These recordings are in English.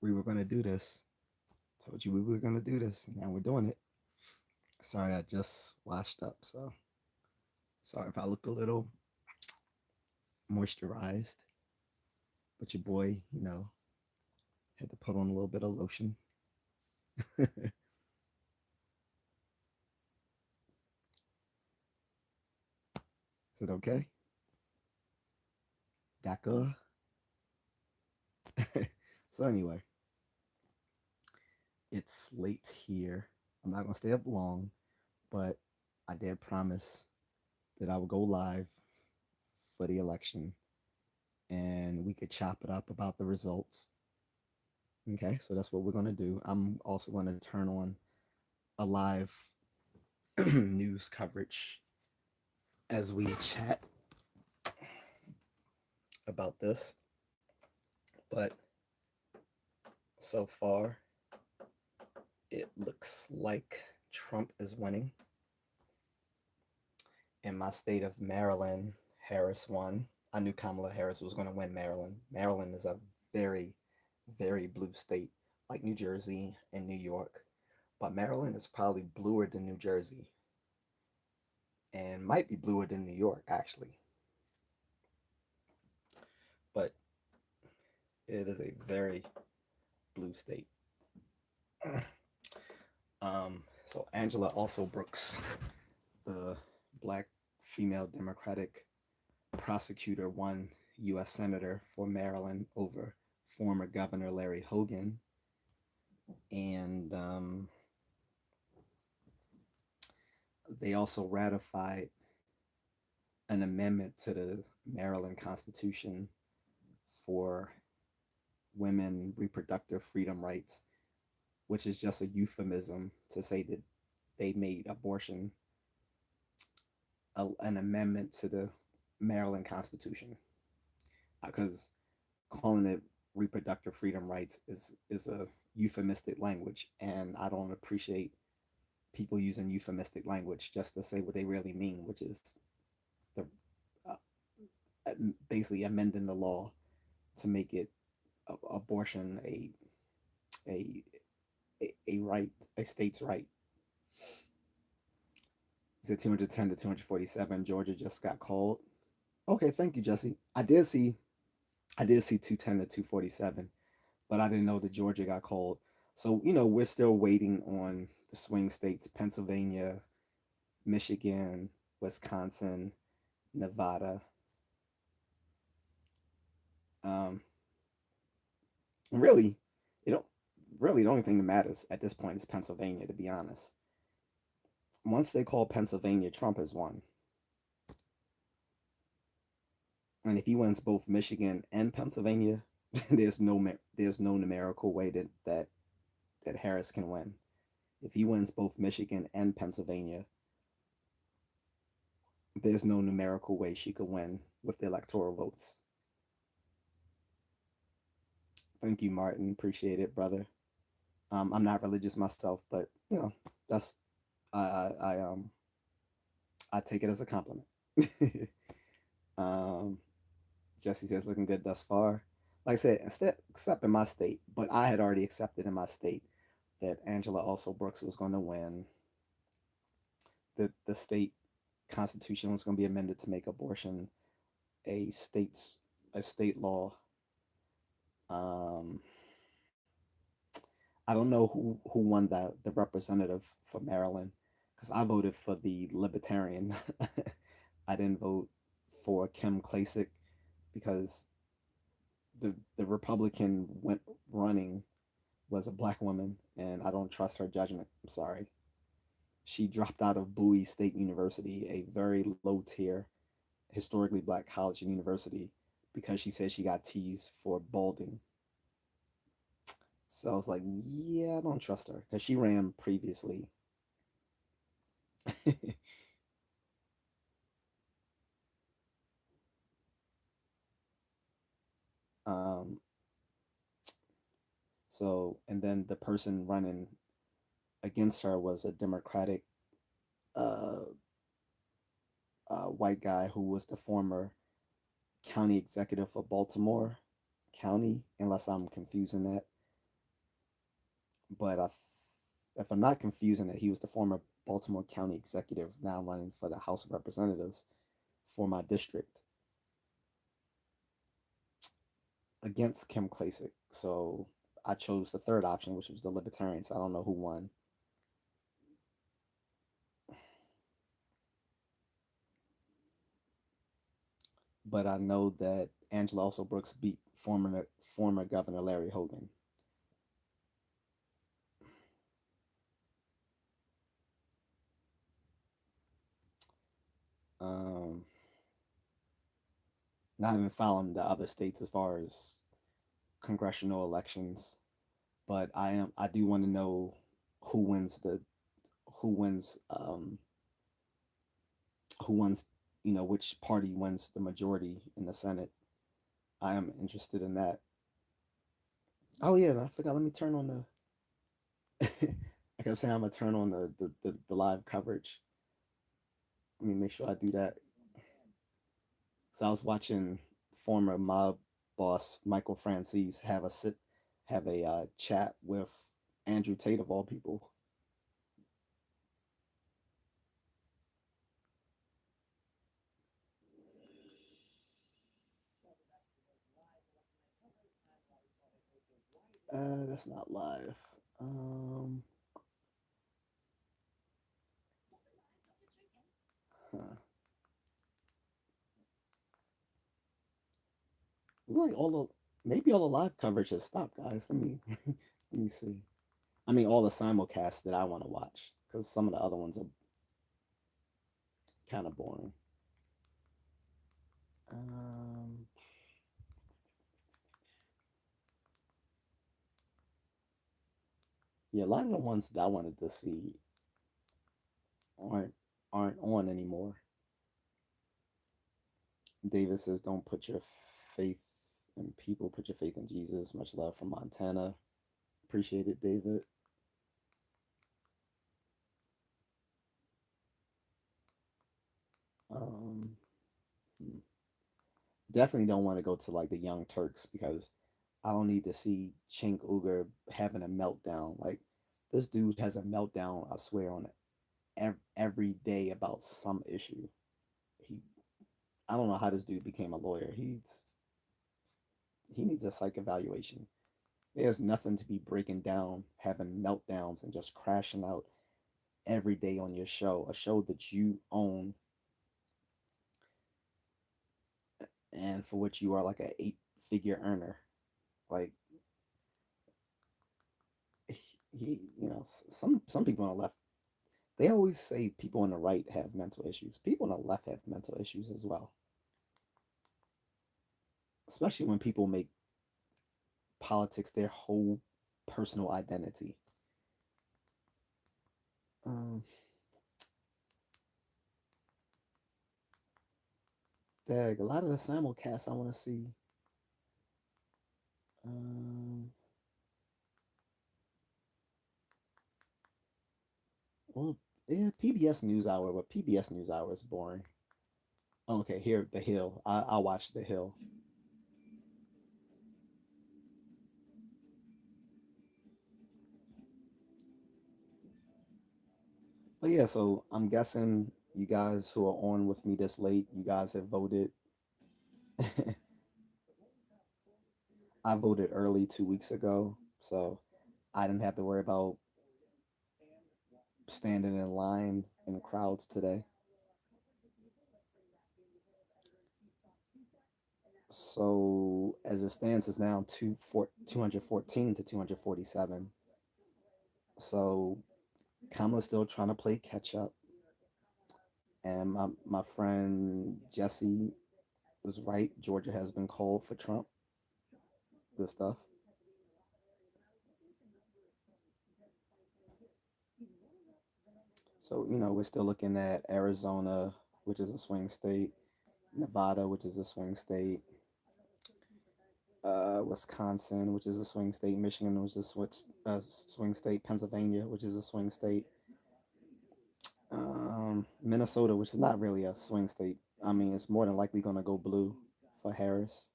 we were going to do this. Told you we were going to do this. Now we're doing it. Sorry, I just washed up. So sorry if I look a little moisturized. But your boy, had to put on a little bit of lotion. Is it okay? D'accord. So, anyway, it's late here. I'm not going to stay up long, but I did promise that I would go live for the election and we could chop it up about the results. Okay, so that's what we're going to do. I'm also going to turn on a live news coverage as we chat about this. But so far, it looks like Trump is winning. In my state of Maryland, Harris won. I knew Kamala Harris was going to win Maryland. Maryland is a very, very blue state, like New Jersey and New York. But Maryland is probably bluer than New Jersey and might be bluer than New York, actually. But it is a very blue state. So Angela also Brooks, the black female Democratic prosecutor, won U.S. Senator for Maryland over former Governor Larry Hogan. And they also ratified an amendment to the Maryland Constitution for women reproductive freedom rights, which is just a euphemism to say that they made abortion an amendment to the Maryland Constitution. Because calling it reproductive freedom rights is a euphemistic language, and I don't appreciate people using euphemistic language just to say what they really mean, which is the basically amending the law to make it abortion a a right, a state's right. Is it 210 to 247? Georgia just got called. Okay, thank you, Jesse. I did see 210 to 247, but I didn't know that Georgia got called. So, we're still waiting on the swing states, Pennsylvania, Michigan, Wisconsin, Nevada. Um, really, you know, really the only thing that matters at this point is Pennsylvania, to be honest. Once they call Pennsylvania, Trump has won. And if he wins both Michigan and Pennsylvania, there's no numerical way that Harris can win. If he wins both Michigan and Pennsylvania, there's no numerical way she could win with the electoral votes. Thank you, Martin. Appreciate it, brother. I'm not religious myself, but that's I I take it as a compliment. um, Jesse says looking good thus far. Like I said, except in my state, but I had already accepted in my state that Angela also Brooks was going to win. The state constitution was going to be amended to make abortion a state's a state law. Um, I don't know who won the representative for Maryland because I voted for the Libertarian. I didn't vote for Kim Klacik because the Republican went running was a black woman, and I don't trust her judgment. I'm sorry. She dropped out of Bowie State University, a very low tier, historically black college and university, because she said she got teased for balding. So I was like, yeah, I don't trust her because she ran previously. um, and then the person running against her was a Democratic uh, white guy who was the former county executive of Baltimore County, unless I'm confusing that. But if I'm not confusing it, he was the former Baltimore County executive now running for the House of Representatives for my district against Kim Klacik. So I chose the third option, which was the Libertarian. So I don't know who won. But I know that Angela also Brooks beat former Governor Larry Hogan. Um, Not even following the other states as far as congressional elections, but I do want to know who wins the who wins who wins which party wins the majority in the Senate. I am interested in that. Oh yeah, I forgot. Let me turn on the. I kept saying I'm gonna turn on the live coverage. Let me make sure I do that. So I was watching former mob boss Michael Francis have a chat with Andrew Tate of all people. That's not live. Um, huh. Like all the maybe all the live coverage has stopped, guys. Let me see. I mean, all the simulcasts that I want to watch because some of the other ones are kind of boring. Um, yeah, a lot of the ones that I wanted to see aren't aren't on anymore. David says, "Don't put your faith in people. Put your faith in Jesus." Much love from Montana. Appreciate it, David. Um, hmm. Definitely don't want to go to like the Young Turks because I don't need to see Chink Uger having a meltdown. Like this dude has a meltdown, I swear, on every day about some issue. He, I don't know how this dude became a lawyer. He needs a psych evaluation. There's nothing to be breaking down, having meltdowns, and just crashing out every day on your show, a show that you own and for which you are like an eight-figure earner. Like some people on the left, they always say people on the right have mental issues. People on the left have mental issues as well, especially when people make politics their whole personal identity. Um, Dag, a lot of the simulcasts I want to see. Um, well, yeah, PBS NewsHour, but PBS NewsHour is boring. Oh, okay, here The Hill. I'll watch The Hill. But yeah, so I'm guessing you guys who are on with me this late, you guys have voted. I voted early 2 weeks ago, so I didn't have to worry about standing in line in crowds today. So as it stands, it's now 214 to 247. So Kamala's still trying to play catch up. And my friend J.A.C was right. Georgia has been called for Trump. Good stuff. So, we're still looking at Arizona, which is a swing state, Nevada, which is a swing state, Wisconsin, which is a swing state, Michigan, which is a swing state, Pennsylvania, which is a swing state, Minnesota, which is not really a swing state. I mean, it's more than likely going to go blue for Harris.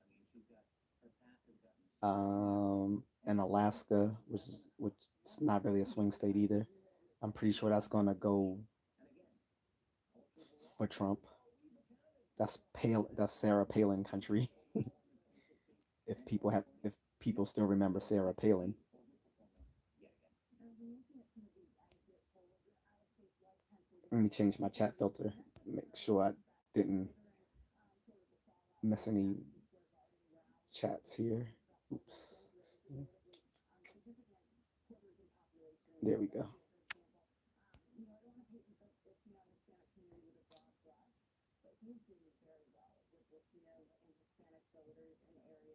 And Alaska, which It's not really a swing state either. I'm pretty sure that's gonna go for Trump. That's pale. That's Sarah Palin country. If people still remember Sarah Palin. Let me change my chat filter. Make sure I didn't miss any chats here. Oops. There we go.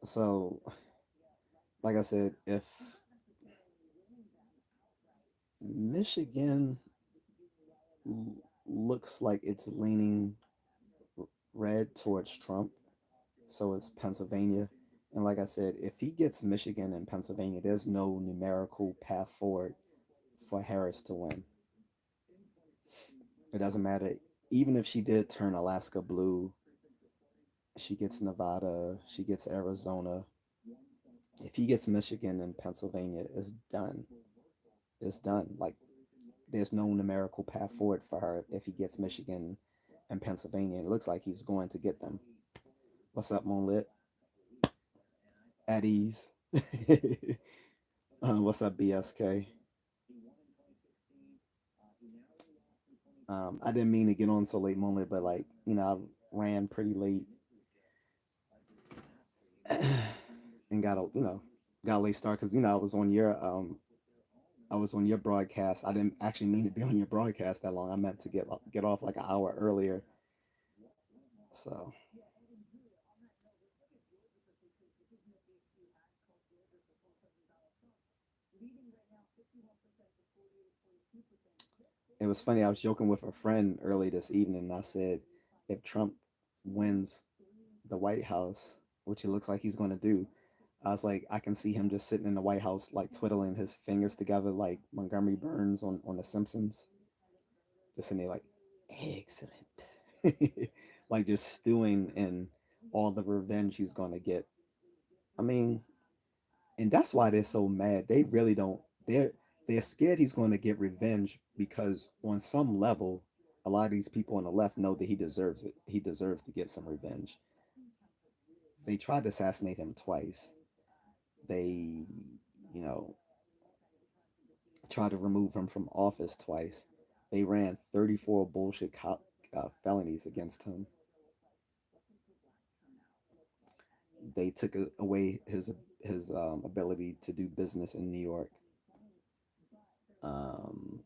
So, like I said, if Michigan looks like it's leaning red towards Trump, so is Pennsylvania. And like I said, if he gets Michigan and Pennsylvania, there's no numerical path forward for Harris to win. It doesn't matter. Even if she did turn Alaska blue, she gets Nevada, she gets Arizona. If he gets Michigan and Pennsylvania, it's done. It's done. Like, there's no numerical path forward for her if he gets Michigan and Pennsylvania. It looks like he's going to get them. What's up, Moonlit? At ease. What's up, BSK? I didn't mean to get on so late, Moonlit, but like, I ran pretty late and got a late start because I was on your broadcast. I didn't actually mean to be on your broadcast that long. I meant to get off like an hour earlier. So it was funny. I was joking with a friend early this evening, and I said, if Trump wins the White House, which it looks like he's going to do, I was like, I can see him just sitting in the White House, like twiddling his fingers together, like Montgomery Burns on The Simpsons, just sitting there like, excellent, like just stewing in all the revenge he's going to get. I mean, and that's why they're so mad. They really don't. They're scared he's going to get revenge because on some level, a lot of these people on the left know that he deserves it. He deserves to get some revenge. They tried to assassinate him twice. They, you know, tried to remove him from office twice. They ran 34 bullshit felonies against him. They took away his ability to do business in New York. Um,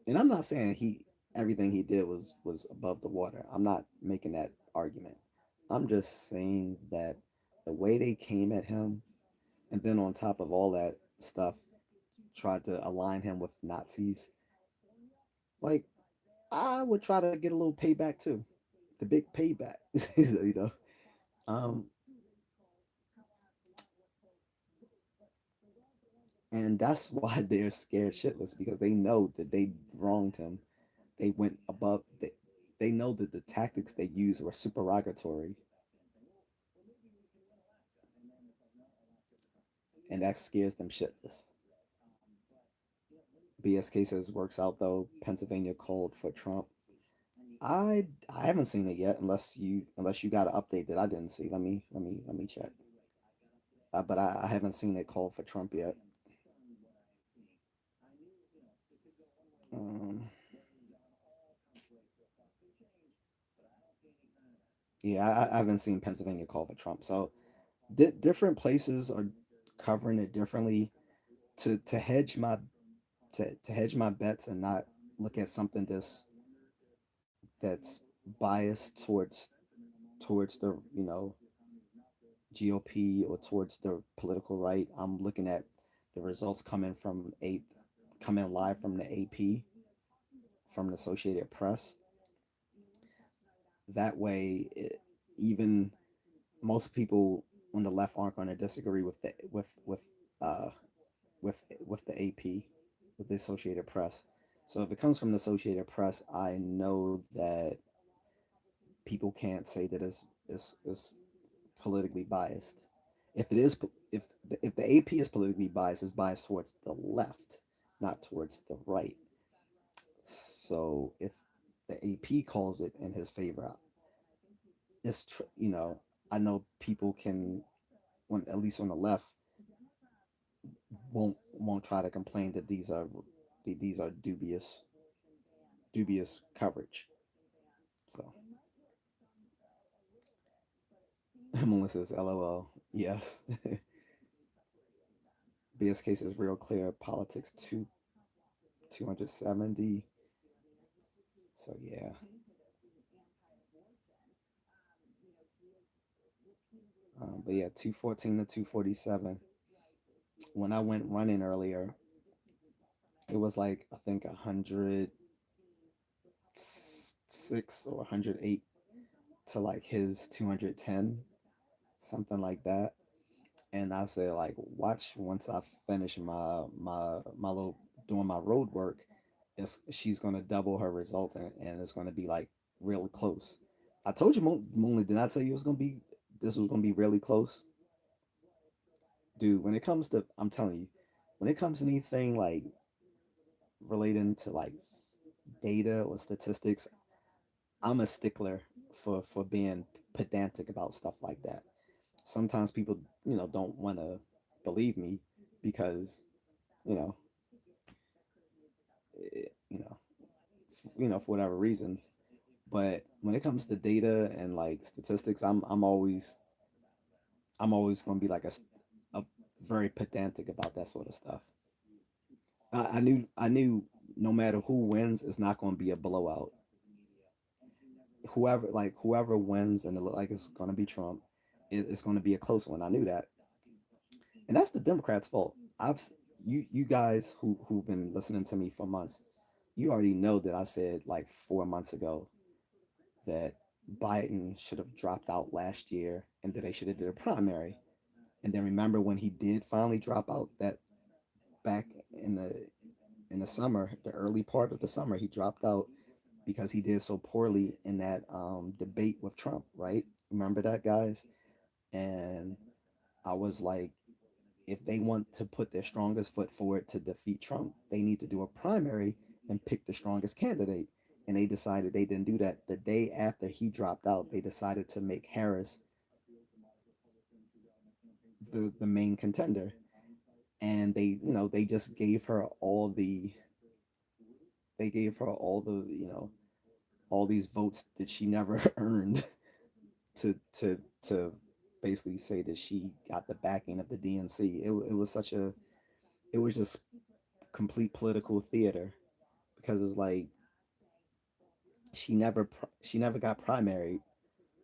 and I'm not saying he everything he did was above the water. I'm not making that argument. I'm just saying that the way they came at him, and then on top of all that stuff, tried to align him with Nazis. Like, I would try to get a little payback too, the big payback. you know, um, and that's why they're scared shitless because they know that they wronged him. They went above. They know that the tactics they used were supererogatory, and that scares them shitless. BSK says works out though. Pennsylvania called for Trump. I haven't seen it yet unless you got an update that I didn't see. Let me check. But I haven't seen it called for Trump yet. Um, yeah, I haven't seen Pennsylvania call for Trump. So different places are covering it differently to hedge to hedge my bets and not look at something that's biased towards the GOP or towards the political right. I'm looking at the results coming live from the AP, from the Associated Press. That way, even most people on the left aren't going to disagree uh with the AP, with the Associated Press. So if it comes from the Associated Press, I know that people can't say that it's politically biased. If it is, if the AP is politically biased, it's biased towards the left, not towards the right. So if the AP calls it in his favor, I know people can, when at least on the left, won't try to complain that these are dubious coverage. So Melissa says, "LOL." Yes, BS case is real clear. Politics 270. So yeah, but yeah, 214 to 247. When I went running earlier, it was like I think 106 or 108 to like his 210, something like that. And I said like, watch once I finish my little doing my road work, she's gonna double her results and it's gonna be like really close. I told you, Moonly, did I tell you it was gonna be this was gonna be really close, dude? When it comes to, I'm telling you, when it comes to anything like relating to like data or statistics, I'm a stickler for being pedantic about stuff like that. Sometimes people, don't want to believe me because, you know, for whatever reasons. But when it comes to data and like statistics, I'm always going to be like a very pedantic about that sort of stuff. I knew no matter who wins, it's not going to be a blowout. Whoever wins and it look like it's going to be Trump, it's going to be a close one. I knew that, and that's the Democrats' fault. You guys who've been listening to me for months, you already know that I said like 4 months ago that Biden should have dropped out last year and that they should have did a primary. And then remember when he did finally drop out, that back in the summer, the early part of the summer, he dropped out because he did so poorly in that debate with Trump, right? Remember that, guys? And I was like, if they want to put their strongest foot forward to defeat Trump, they need to do a primary and pick the strongest candidate. And they decided they didn't do that. The day after he dropped out, they decided to make Harris the main contender. And they just gave her all the, all these votes that she never earned to basically say that she got the backing of the DNC. It was such a it was just complete political theater because it's like she never got primaried,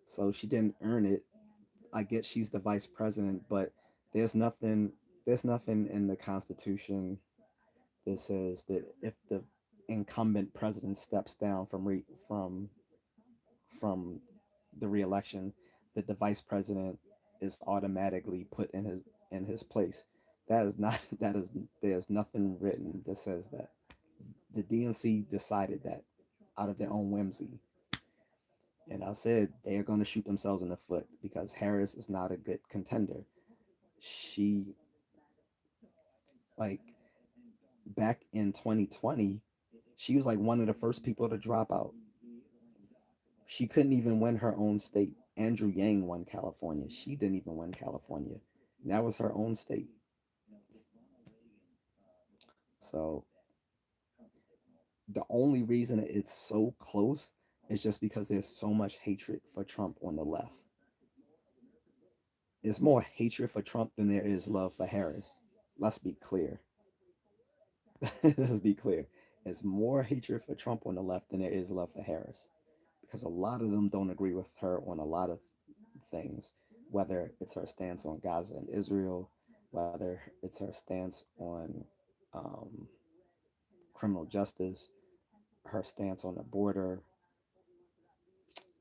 so she didn't earn it. I get she's the vice president, but there's nothing there's nothing in the Constitution that says that if the incumbent president steps down from the reelection, that the vice president is automatically put in his place. That is not that is there's nothing written that says that. The DNC decided that out of their own whimsy. And I said they are going to shoot themselves in the foot because Harris is not a good contender. She, like, back in 2020, she was like one of the first people to drop out. She couldn't even win her own state. Andrew Yang won California. She didn't even win California. And that was her own state. So the only reason it's so close is just because there's so much hatred for Trump on the left. There's more hatred for Trump than there is love for Harris. Let's be clear. Let's be clear. There's more hatred for Trump on the left than there is love for Harris because a lot of them don't agree with her on a lot of things, whether it's her stance on Gaza and Israel, whether it's her stance on um, criminal justice, her stance on the border,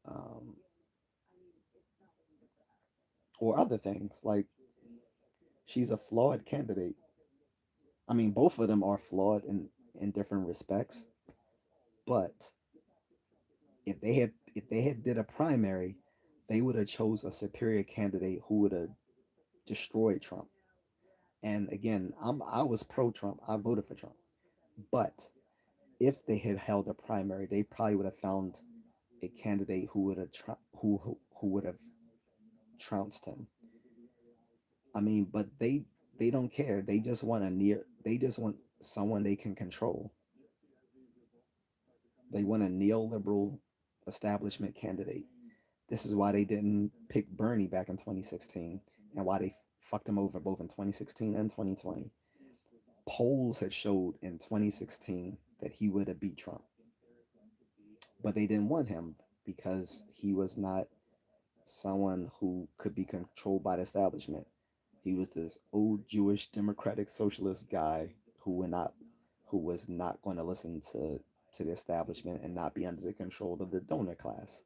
um, or other things. Like, she's a flawed candidate. I mean, both of them are flawed in different respects, but if they had did a primary, they would have chose a superior candidate who would have destroyed Trump. And again, I was pro Trump. I voted for Trump. But if they had held a primary, they probably would have found a candidate who would have who would have trounced him. I mean, but they don't care. They just want a near. They just want someone they can control. They want a neoliberal establishment candidate. This is why they didn't pick Bernie back in 2016, and why they fucked him over both in 2016 and 2020. Polls had showed in 2016 that he would have beat Trump, but they didn't want him because he was not someone who could be controlled by the establishment. He was this old Jewish democratic socialist guy who would not who was not going to listen to the establishment and not be under the control of the donor class.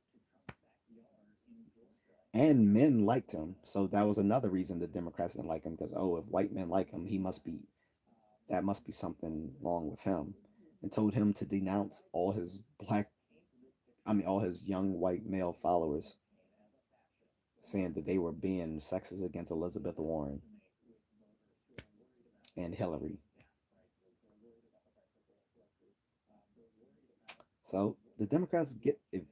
And men liked him, so that was another reason the Democrats didn't like him because oh, if white men like him, he must be that must be something wrong with him, and told him to denounce all his all his young white male followers, saying that they were being sexist against Elizabeth Warren and Hillary. So the Democrats get if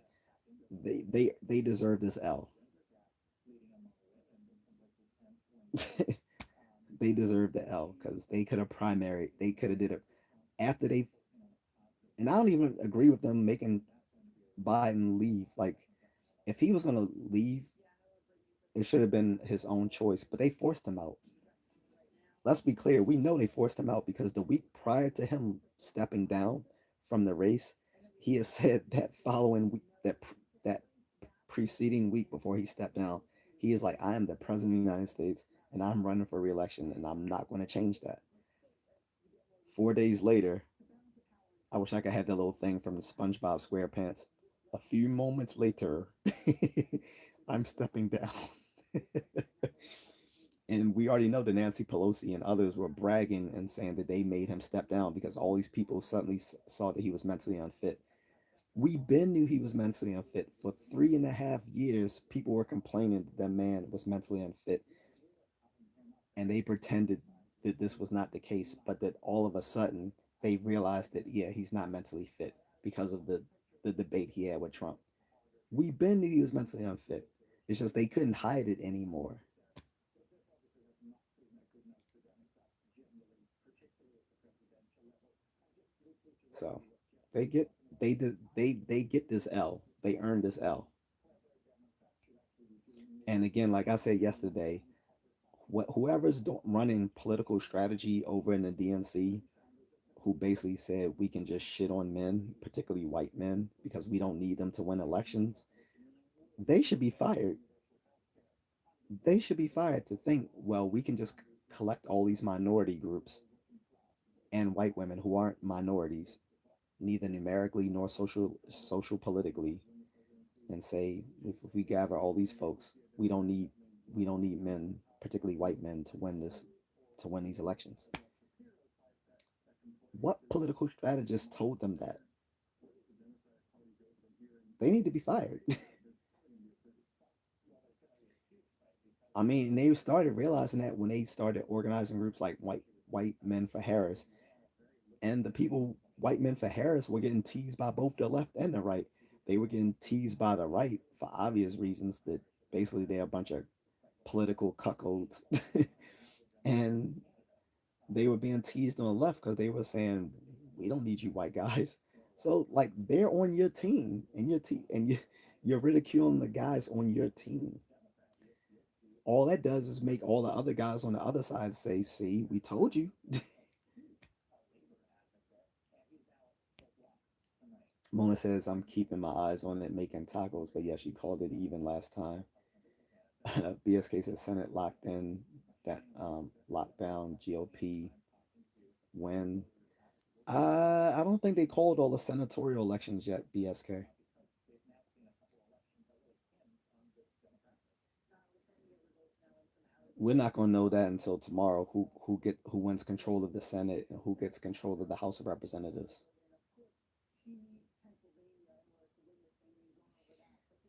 they deserve this L. They deserve the L because they could have primary. They could have did it after they. And I don't even agree with them making Biden leave. Like if he was gonna leave, it should have been his own choice. But they forced him out. Let's be clear. We know they forced him out because the week prior to him stepping down from the race, he has said that following week that preceding week before he stepped down, he is like, I am the president of the United States and I'm running for reelection and I'm not going to change that. 4 days later, I wish I could have that little thing from the SpongeBob SquarePants. A few moments later, I'm stepping down. And we already know that Nancy Pelosi and others were bragging and saying that they made him step down because all these people suddenly saw that he was mentally unfit. We been knew he was mentally unfit. For 3.5 years, people were complaining that the man was mentally unfit, and they pretended that this was not the case, but that all of a sudden they realized that yeah, he's not mentally fit because of the debate he had with Trump. We been knew he was mentally unfit. It's just they couldn't hide it anymore. So they get they get this L. They earned this L. And again, like I said yesterday, whoever's running political strategy over in the DNC, who basically said we can just shit on men, particularly white men, because we don't need them to win elections, they should be fired. They should be fired to think, well, we can just collect all these minority groups and white women who aren't minorities, neither numerically nor social politically, and say if we gather all these folks, we don't need men, particularly white men, to win these elections. What political strategist told them that? They need to be fired. I mean, they started realizing that when they started organizing groups like white men for Harris, and the people white men for Harris were getting teased by both the left and the right. They were getting teased by the right for obvious reasons that basically they're a bunch of political cuckolds, and they were being teased on the left because they were saying we don't need you white guys. So like they're on your team, and your team, and you're ridiculing the guys on your team. All that does is make all the other guys on the other side say, see, we told you. Mona says I'm keeping my eyes on it making tacos, but yeah, she called it even last time. BSK says Senate locked in, that lockdown GOP win. I don't think they called all the senatorial elections yet, BSK. We're not gonna know that until tomorrow. Who wins control of the Senate and who gets control of the House of Representatives.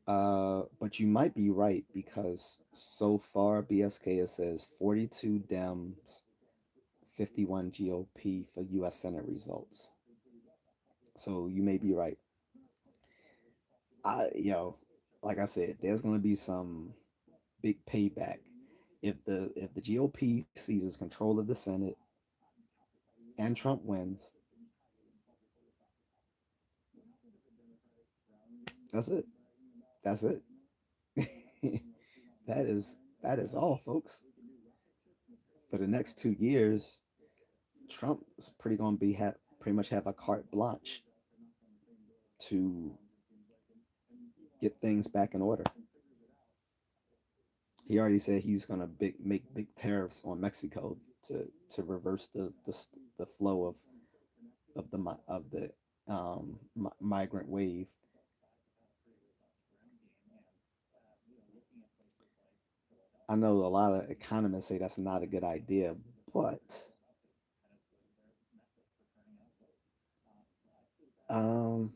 But you might be right because so far BSK it says 42 Dems, 51 GOP for U.S. Senate results. So you may be right. Like I said, there's going to be some big payback if the GOP seizes control of the Senate and Trump wins. That's it. That's it. that is all, folks. For the next 2 years, Trump's pretty much have a carte blanche to get things back in order. He already said he's gonna make big tariffs on Mexico to reverse the flow of the migrant wave. I know a lot of economists say that's not a good idea, but um,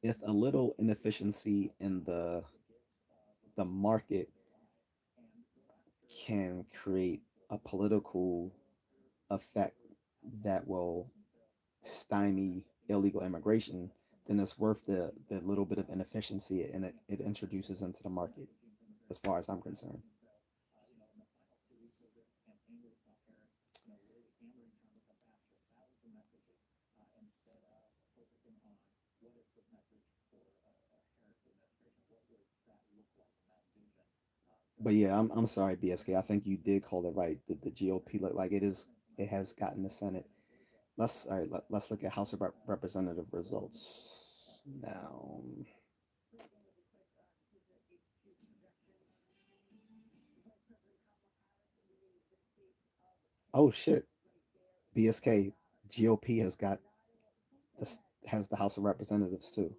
if a little inefficiency in the market can create a political effect that will stymie illegal immigration, then it's worth the little bit of inefficiency and it introduces into the market, as far as I'm concerned. But yeah, I'm sorry, BSK. I think you did call it right. The GOP look like it has gotten the Senate. Let's look at House of Representative results now. Oh shit, BSK GOP this has the House of Representatives too.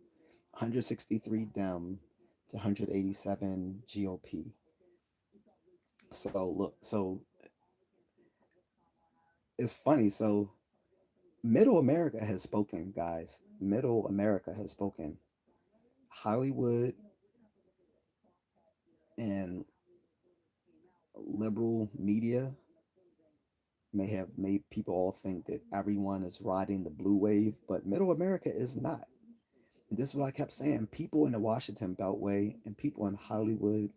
163 Dem to 187 GOP. So look, so it's funny. So Middle America has spoken, guys. Middle America has spoken. Hollywood and liberal media may have made people all think that everyone is riding the blue wave, but Middle America is not. And this is what I kept saying. People in the Washington Beltway and people in Hollywood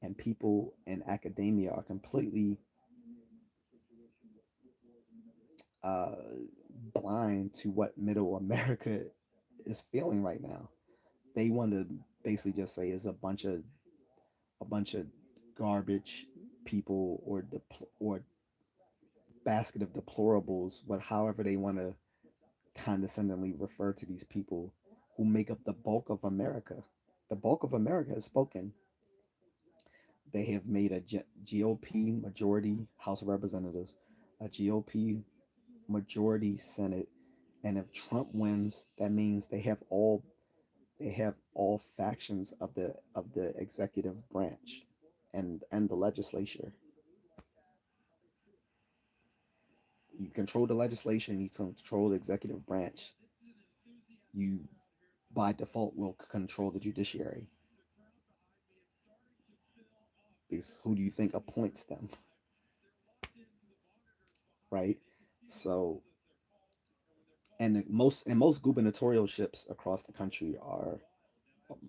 and people in academia are completely uh, blind to what Middle America is feeling right now. They want to basically just say it's a bunch of garbage people or basket of deplorables, but however they want to condescendingly refer to these people who make up the bulk of America. The bulk of America has spoken. They have made a GOP majority House of Representatives, a GOP majority Senate, and if Trump wins, that means they have all factions of the executive branch and the legislature. You control the legislation, you control the executive branch, you by default will control the judiciary. Because who do you think appoints them, right? So, and most gubernatorialships across the country are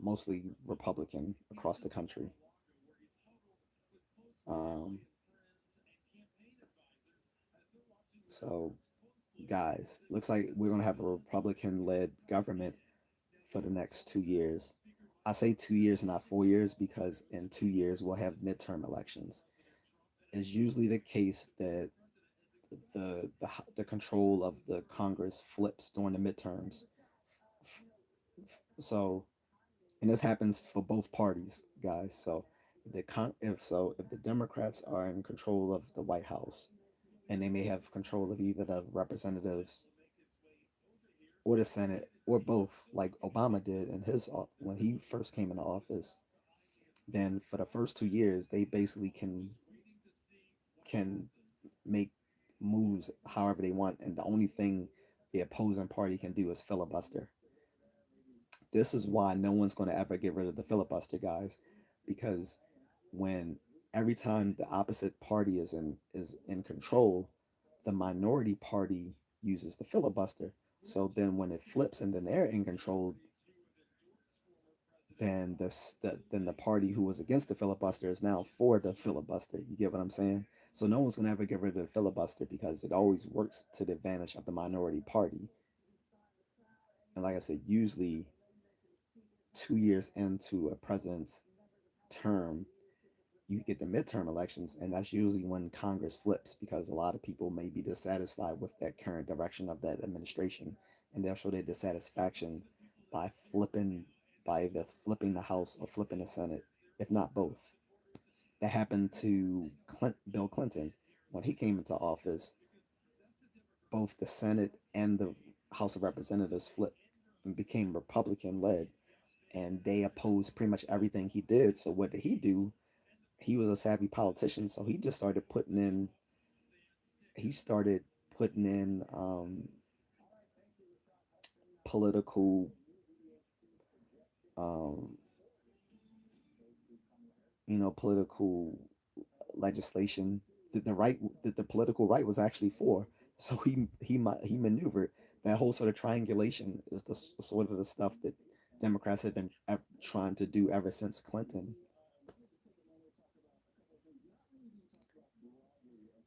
mostly Republican across the country. Um, so, guys, looks like we're gonna have a Republican-led government for the next 2 years. I say 2 years, not 4 years, because in 2 years we'll have midterm elections. It's usually the case that the control of the Congress flips during the midterms. So, and this happens for both parties, guys. So, if the Democrats are in control of the White House, and they may have control of either the representatives or the Senate or both, like Obama did in his when he first came into office, then for the first 2 years they basically can make moves however they want, and the only thing the opposing party can do is filibuster. This is why no one's going to ever get rid of the filibuster, guys, because when every time the opposite party is in control, the minority party uses the filibuster. So then when it flips and then they're in control, then the party who was against the filibuster is now for the filibuster. You get what I'm saying? So no one's gonna ever get rid of the filibuster because it always works to the advantage of the minority party. And like I said, usually 2 years into a president's term, you get the midterm elections, and that's usually when Congress flips because a lot of people may be dissatisfied with that current direction of that administration, and they'll show their dissatisfaction by flipping by either flipping the House or flipping the Senate, if not both. That happened to Bill Clinton when he came into office. Both the Senate and the House of Representatives flipped and became Republican led, and they opposed pretty much everything he did. So what did he do? He was a savvy politician, so he just started putting in. He started putting in political, um, political legislation that the political right was actually for. So he maneuvered. That whole sort of triangulation is the sort of the stuff that Democrats have been trying to do ever since Clinton.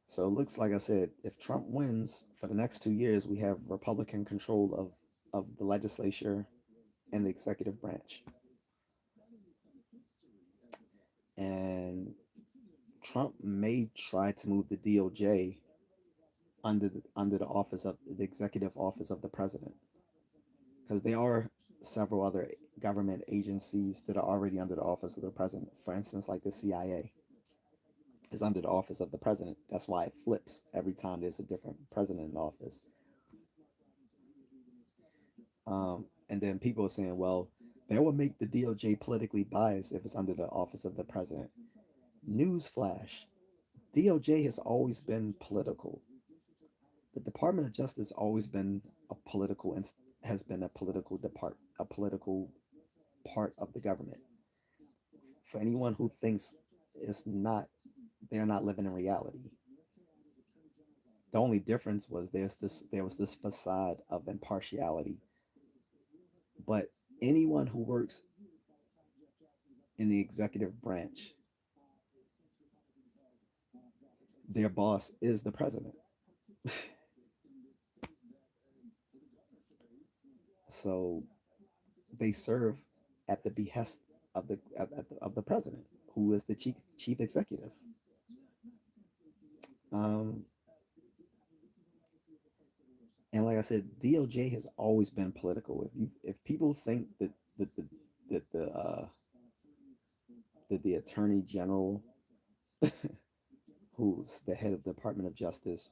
So it looks like I said, if Trump wins for the next 2 years, we have Republican control of the legislature and the executive branch. And Trump may try to move the DOJ under the office of the executive office of the president, because there are several other government agencies that are already under the office of the president. For instance, like the CIA is under the office of the president. That's why it flips every time there's a different president in office. And then people are saying, well, that would make the DOJ politically biased if it's under the office of the president. Newsflash: DOJ has always been political. The Department of Justice always been a political has been a political part of the government. For anyone who thinks it's not, they're not living in reality. The only difference was there was this facade of impartiality. But anyone who works in the executive branch, their boss is the president. So they serve at the behest of the president, who is the chief executive. Um, and like I said, DOJ has always been political. If people think that the that the attorney general, who's the head of the Department of Justice,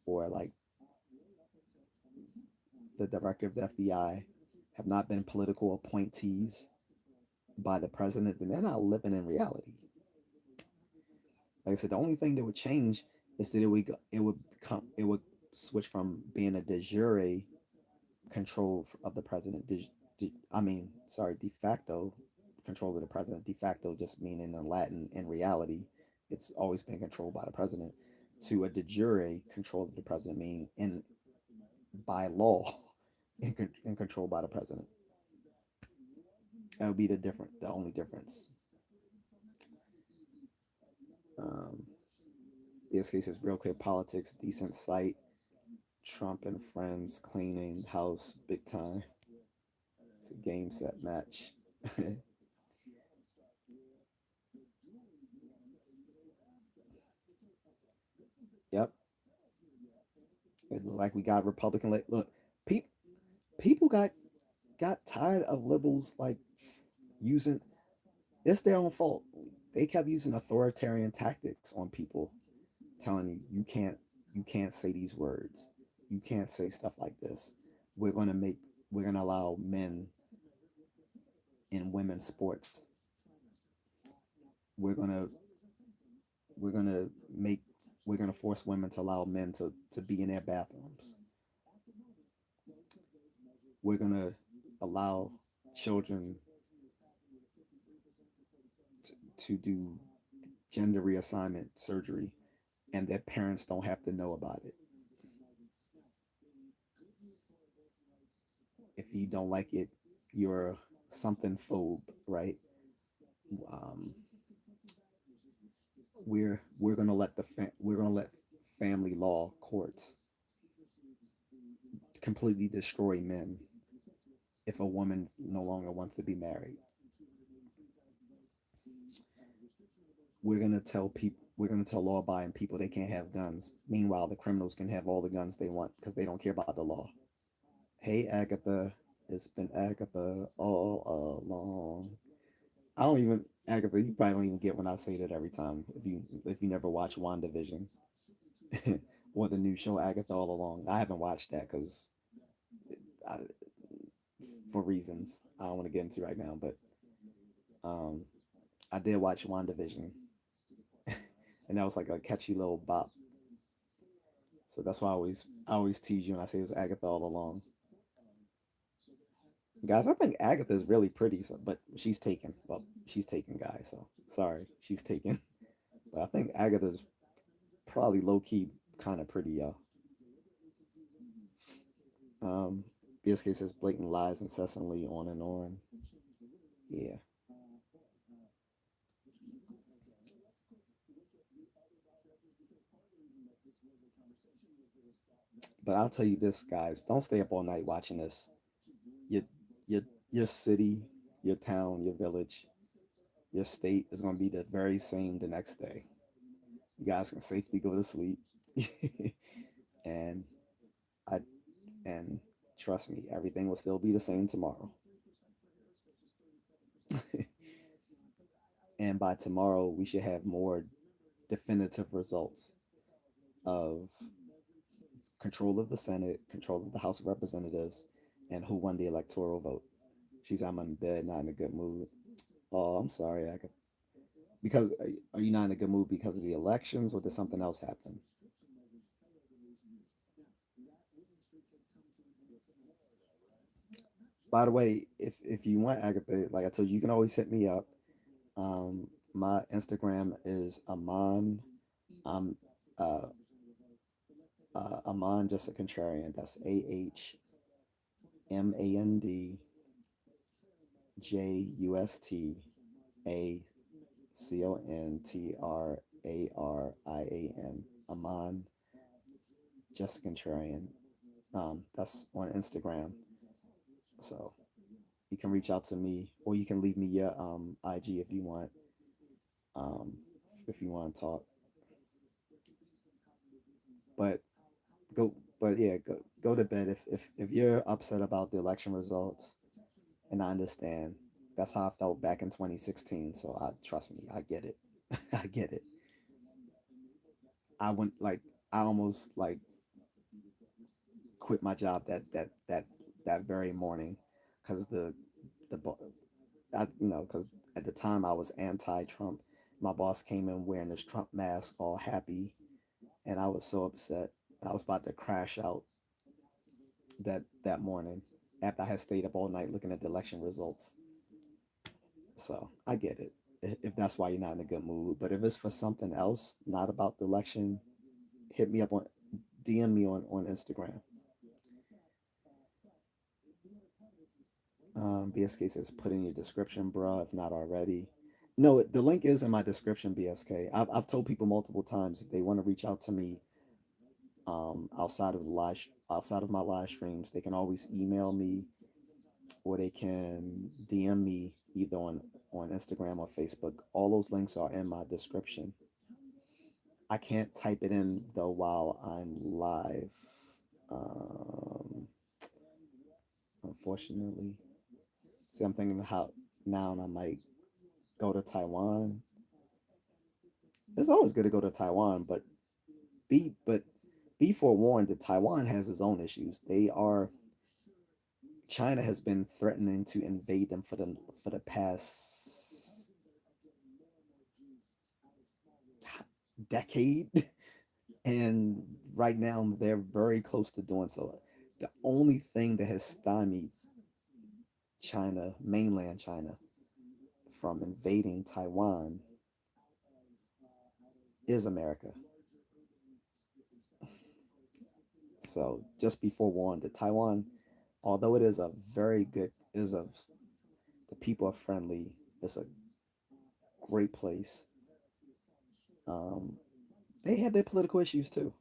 or like the director of the FBI, have not been political appointees by the president, then they're not living in reality. Like I said, the only thing that would change is that it would switch from being a de jure control of the president. De facto control of the president. De facto just meaning in Latin. In reality, it's always been controlled by the president. To a de jure control of the president, meaning in by law, in control by the president. That would be the only difference. Um, this case is real clear politics, decent sight, Trump and friends cleaning house big time. It's a game set match. Yep. It looked like we got Republican. Look, pe- people got tired of liberals like using. It's their own fault. They kept using authoritarian tactics on people, telling you can't say these words. You can't say stuff like this. We're gonna make we're gonna allow men in women's sports. We're gonna we're gonna make we're gonna force women to allow men to be in their bathrooms. We're gonna allow children to do gender reassignment surgery, and their parents don't have to know about it. If you don't like it, you're something phobe, right? Um, we're gonna let we're gonna let family law courts completely destroy men if a woman no longer wants to be married. We're gonna tell law abiding people they can't have guns. Meanwhile, the criminals can have all the guns they want because they don't care about the law. Hey Agatha, it's been Agatha all along. I don't even Agatha. You probably don't even get when I say that every time. If you never watch WandaVision or the new show Agatha all along, I haven't watched that because for reasons I don't want to get into right now. But um, I did watch WandaVision, and that was like a catchy little bop. So that's why I always tease you and I say it was Agatha all along. Guys, I think Agatha is really pretty, so, but she's taken. Well, she's taken, guys. So sorry, she's taken. But I think Agatha's probably low key kind of pretty, y'all. BSK says blatant lies incessantly on and on. Yeah, but I'll tell you this, guys. Don't stay up all night watching this. Your your your city, your town, your village, your state is going to be the very same the next day. You guys can safely go to sleep, and I and trust me, everything will still be the same tomorrow. And by tomorrow, we should have more definitive results of control of the Senate, control of the House of Representatives, and who won the electoral vote. She's I'm in bed, not in a good mood. Oh, I'm sorry, I could. Because are you not in a good mood because of the elections, or did something else happen? By the way, if you want Agatha, like I told you, you can always hit me up. My Instagram is Amon. I'm uh, Amon Just A Contrarian. That's AHMandJustAContrarian. Amon Just A Contrarian. That's on Instagram. So you can reach out to me, or you can leave me your IG if you want. Um, if you want to talk, but go. But yeah, go to bed if you're upset about the election results, and I understand. That's how I felt back in 2016. So I trust me, I get it. I get it. I went like I almost like quit my job that very morning because the because at the time I was anti-Trump. My boss came in wearing this Trump mask, all happy, and I was so upset. I was about to crash out that morning after I had stayed up all night looking at the election results. So I get it if that's why you're not in a good mood. But if it's for something else, not about the election, hit me up on DM me on Instagram. BSK says put in your description, bruh, if not already. No, the link is in my description, BSK. I've told people multiple times if they want to reach out to me outside of my live streams, they can always email me or they can DM me either on Instagram or Facebook. All those links are in my description. I can't type it in though while I'm live. Um, Unfortunately. See, I'm thinking how now I might go to Taiwan. It's always good to go to Taiwan, but be forewarned that Taiwan has its own issues. China has been threatening to invade them for the past decade, and right now they're very close to doing so. The only thing that has stymied China, mainland China, from invading Taiwan is America. So just be forewarned that Taiwan, although it is a very good, is a the people are friendly. It's a great place. Um, they have their political issues too.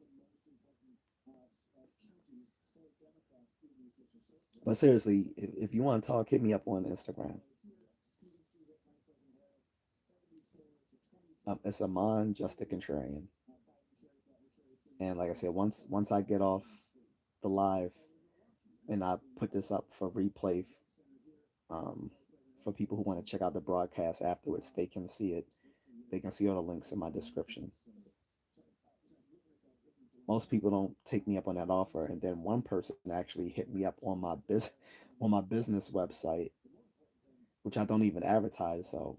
But seriously, if you want to talk, hit me up on Instagram. It's Amon Just A Contrarian. And like I said, once I get off the live and I put this up for replay, um, for people who want to check out the broadcast afterwards, they can see it. They can see all the links in my description. Most people don't take me up on that offer, and then one person actually hit me up on my business website, which I don't even advertise. So,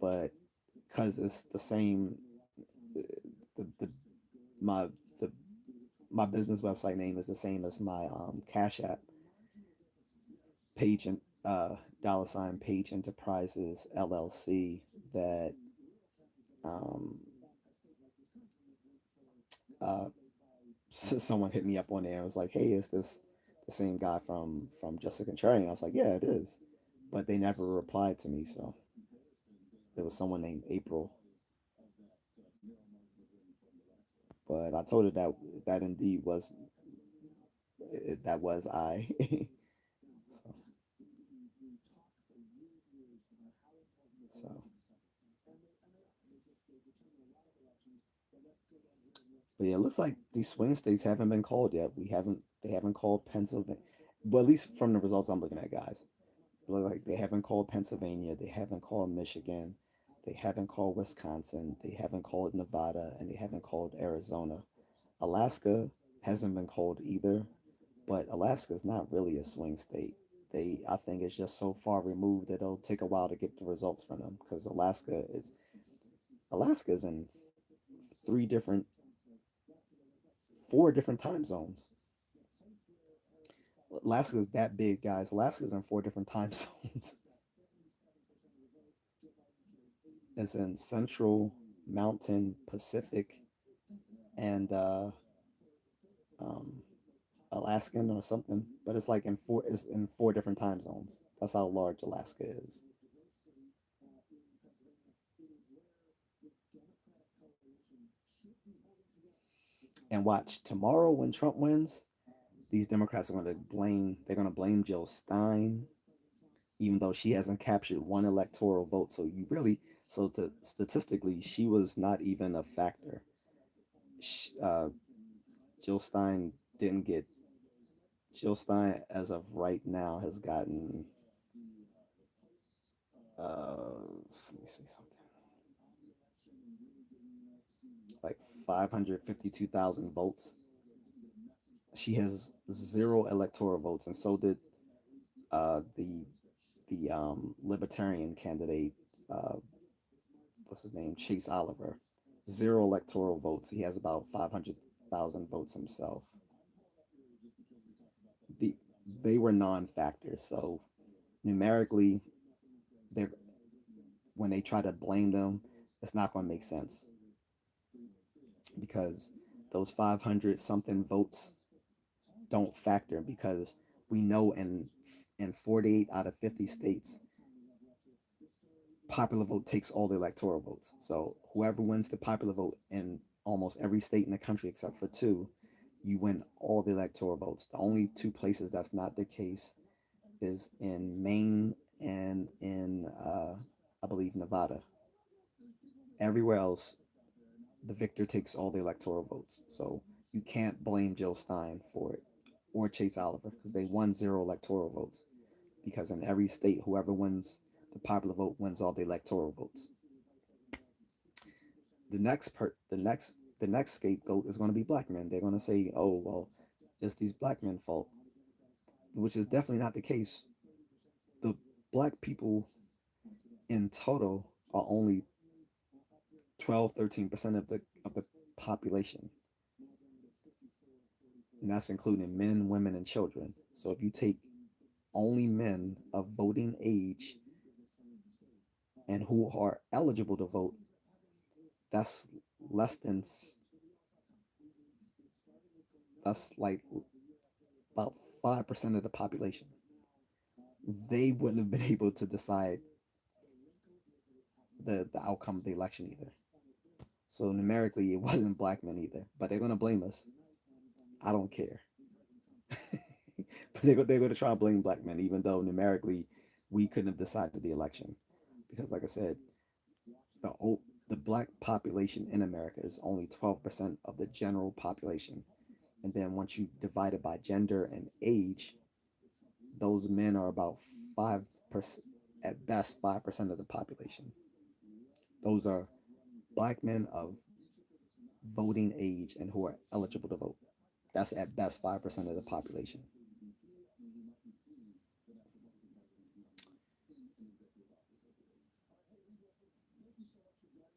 but because it's the same, the my the my business website name is the same as my Cash App page and dollar sign Page Enterprises LLC. That um, uh, someone hit me up on there and was like, "Hey, is this the same guy from Just A Contrarian?" I was like, "Yeah, it is," but they never replied to me. So it was someone named April, but I told her that that indeed was that was I. so so But yeah, it looks like these swing states haven't been called yet. We haven't They haven't called Pennsylvania. But at least from the results I'm looking at, guys, it looks like they haven't called Pennsylvania, they haven't called Michigan, they haven't called Wisconsin, they haven't called Nevada, and they haven't called Arizona. Alaska hasn't been called either, but Alaska is not really a swing state. I think it's just so far removed that it'll take a while to get the results from them because Alaska is in three different, four different time zones. Alaska is that big, guys. Alaska is in four different time zones. It's in Central, Mountain, Pacific, and um, Alaskan or something. But it's like in four. It's in four different time zones. That's how large Alaska is. And watch tomorrow when Trump wins, these Democrats are going to blame. They're going to blame Jill Stein, even though she hasn't captured one electoral vote. So you really, so to statistically, she was not even a factor. Uh, Jill Stein didn't get. Jill Stein, as of right now, has gotten. Let me see something. Like 552,000 votes. She has zero electoral votes, and so did the libertarian candidate. Uh, what's his name? Chase Oliver. Zero electoral votes. He has about 500,000 votes himself. The They were non-factors, so numerically, they're when they try to blame them, it's not going to make sense because those 500 something votes don't factor because we know in 48 out of 50 states, popular vote takes all the electoral votes. So whoever wins the popular vote in almost every state in the country except for two, you win all the electoral votes. The only two places that's not the case is in Maine and in I believe Nevada. Everywhere else, the victor takes all the electoral votes. So you can't blame Jill Stein for it or Chase Oliver because they won zero electoral votes. Because in every state, whoever wins the popular vote wins all the electoral votes. The next scapegoat is going to be black men. They're going to say, "Oh well, it's these black men's fault," which is definitely not the case. The black people in total are only 12-13% of the population, and that's including men, women, and children. So if you take only men of voting age and who are eligible to vote, that's less than that's like about 5% of the population. They wouldn't have been able to decide the outcome of the election either. So numerically, it wasn't black men either. But they're gonna blame us. I don't care. But they're gonna try to blame black men, even though numerically we couldn't have decided the election, because like I said, the the black population in America is only 12% of the general population. And then once you divide it by gender and age, those men are about 5%, at best 5% of the population. Those are black men of voting age and who are eligible to vote. That's at best 5% of the population.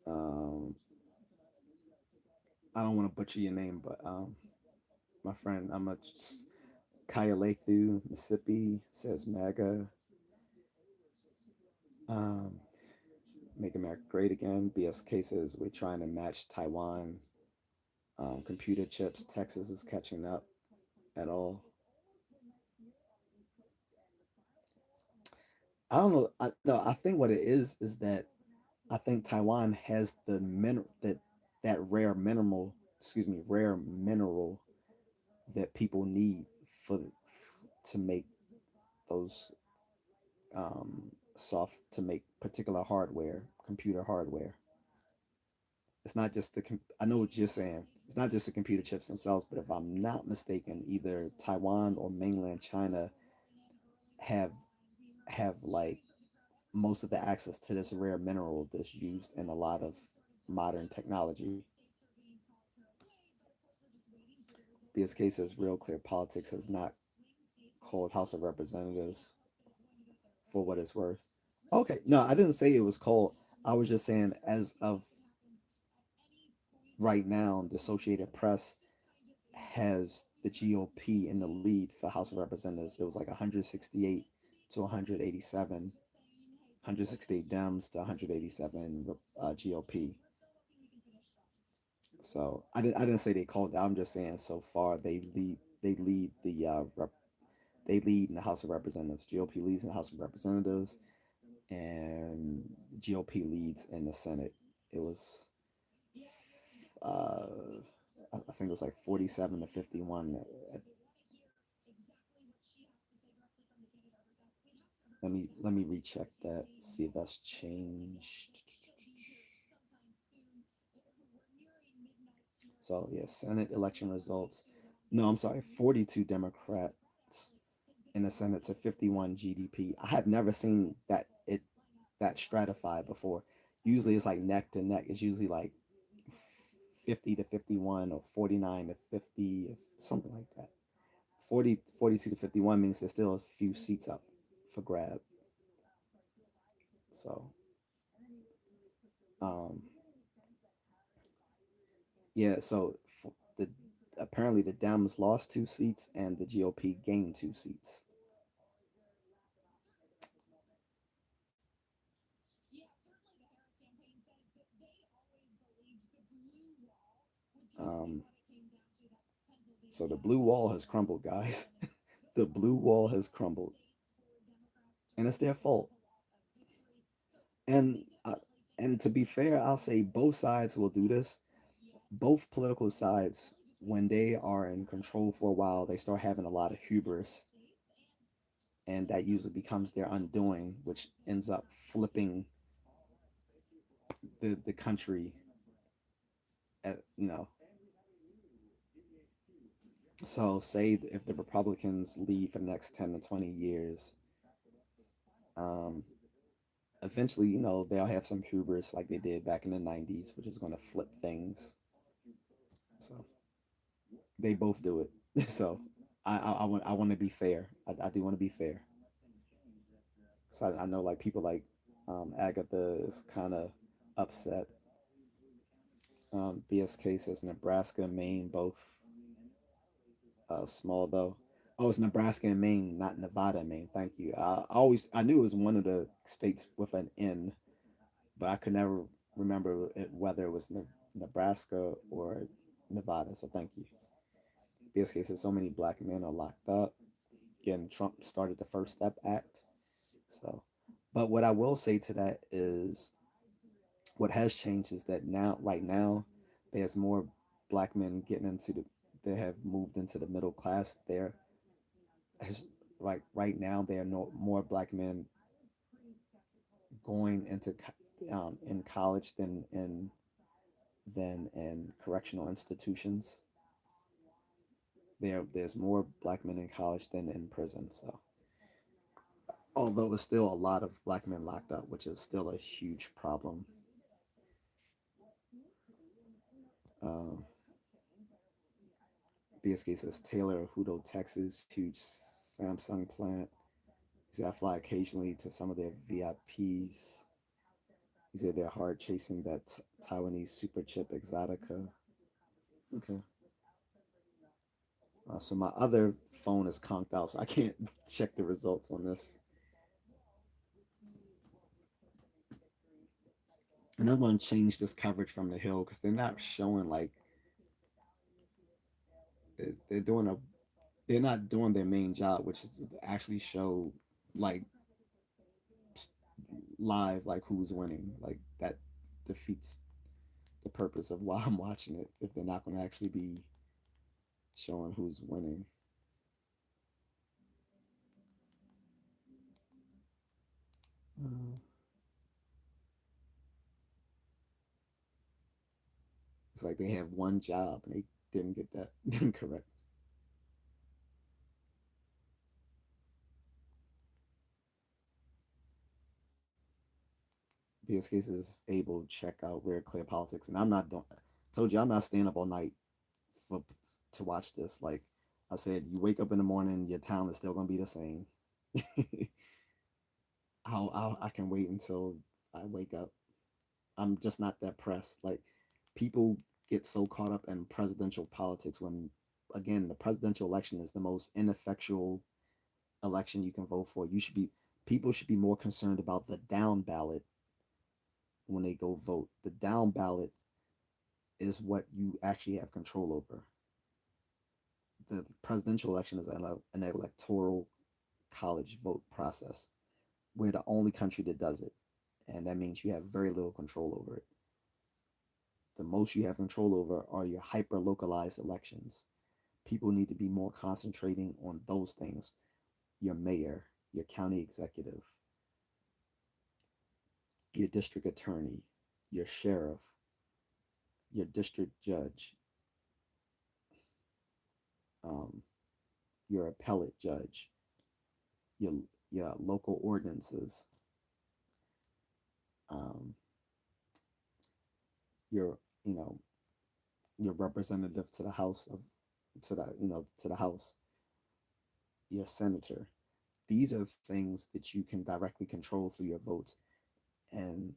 Um, I don't want to butcher your name, but my friend, I'm a Kaialethu, Mississippi, says MAGA. Um, Make America Great Again. BS cases, we're trying to match Taiwan. Computer chips, Texas is catching up at all. I don't know. No, I think what it is that I think Taiwan has the that rare mineral, rare mineral that people need for to make those to make particular hardware, computer hardware. It's not just I know what you're saying. It's not just the computer chips themselves, but if I'm not mistaken, either Taiwan or mainland China have like most of the access to this rare mineral that's used in a lot of modern technology. BSK says Real Clear Politics has not called House of Representatives for what it's worth. Okay, no, I didn't say it was called. I was just saying, as of right now, the Associated Press has the GOP in the lead for House of Representatives. There was like 168 to 187, 168 Dems to 187 GOP. So I didn't say they called. I'm just saying so far they lead they lead in the House of Representatives. GOP leads in the House of Representatives, and GOP leads in the Senate. It was uh, I think it was like 47 to 51. Let me recheck that. See if that's changed. So yeah, Senate election results. No, I'm sorry, 42 Democrats in the Senate to 51 GDP. I have never seen that stratified before. Usually it's like neck to neck. It's usually like 50 to 51 or 49 to 50, something like that. 42 to 51 means there's still a few seats up for grab. So, um, yeah, so the apparently the Dems lost 2 seats and the GOP gained 2 seats. Um, so the blue wall has crumbled, guys. The blue wall has crumbled, and it's their fault. And and to be fair, I'll say both sides will do this. Both political sides, when they are in control for a while, they start having a lot of hubris, and that usually becomes their undoing, which ends up flipping the country. At, so say if the Republicans lead for the next 10 to 20 years, um, eventually, they'll have some hubris like they did back in the '90s, which is going to flip things. So they both do it. So I want to be fair. I do want to be fair. So I know like people like Agatha is kind of upset. BSK says Nebraska, Maine, both small though. Oh, it's Nebraska and Maine, not Nevada and Maine. Thank you. I knew it was one of the states with an N, but I could never remember whether it was Nebraska or Nevada. So thank you. In this case, so many black men are locked up. Again, Trump started the First Step Act. So, but what I will say to that is what has changed is that now, right now, there's more black men getting into the, they have moved into the middle class. There, like right now, there are no more black men going into in college than in correctional institutions. There's more black men in college than in prison. So although there's still a lot of black men locked up, which is still a huge problem. Uh, BSK says Taylor, Hutto, Texas, huge Samsung plant. He said I fly occasionally to some of their VIPs. He said they're hard chasing that Taiwanese super chip exotica. Okay. So my other phone is conked out, so I can't check the results on this. And I'm going to change this coverage from the hill because they're not showing like they're doing a they're not doing their main job, which is to actually show like live like who's winning. Like that defeats the purpose of why I'm watching it if they're not going to actually be showing who's winning. Uh, it's like they have one job and they didn't get that correct. BS case is able to check out Rare Clear Politics, and I'm not doing. Told you I'm not staying up all night for to watch this. Like I said, you wake up in the morning, your town is still gonna be the same. I can wait until I wake up. I'm just not that pressed. Like people get so caught up in presidential politics when, again, the presidential election is the most ineffectual election you can vote for. You should be People should be more concerned about the down ballot when they go vote. The down ballot is what you actually have control over. The presidential election is an electoral college vote process. We're the only country that does it, and that means you have very little control over it. The most you have control over are your hyper localized elections. People need to be more concentrating on those things: your mayor, your county executive, your district attorney, your sheriff, your district judge, um, your appellate judge, your your local ordinances, um, your you know your representative to the house of to the house, your senator. These are things that you can directly control through your votes, and